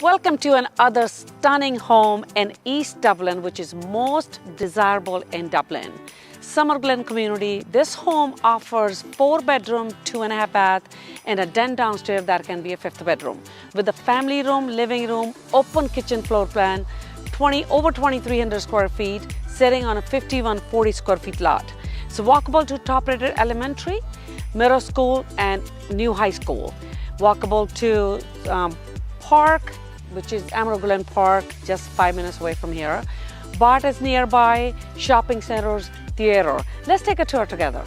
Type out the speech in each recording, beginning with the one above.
Welcome to another stunning home in East Dublin, which is most desirable in Dublin. Summer Glen community. This home offers 4-bedroom, 2.5 bath, and a den downstairs that can be a 5th bedroom. With a family room, living room, open kitchen floor plan, over 2,300 square feet, sitting on a 5,140 square feet lot. It's walkable to top-rated elementary, middle school, and new high school. Walkable to park, which is Emerald Glen Park, just 5 minutes away from here. BART is nearby, shopping centers, theater. Let's take a tour together.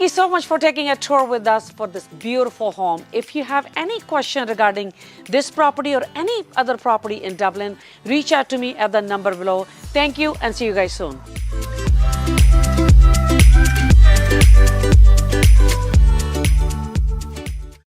Thank you so much for taking a tour with us for this beautiful home. If you have any question regarding this property or any other property in Dublin, reach out to me at the number below. Thank you and see you guys soon.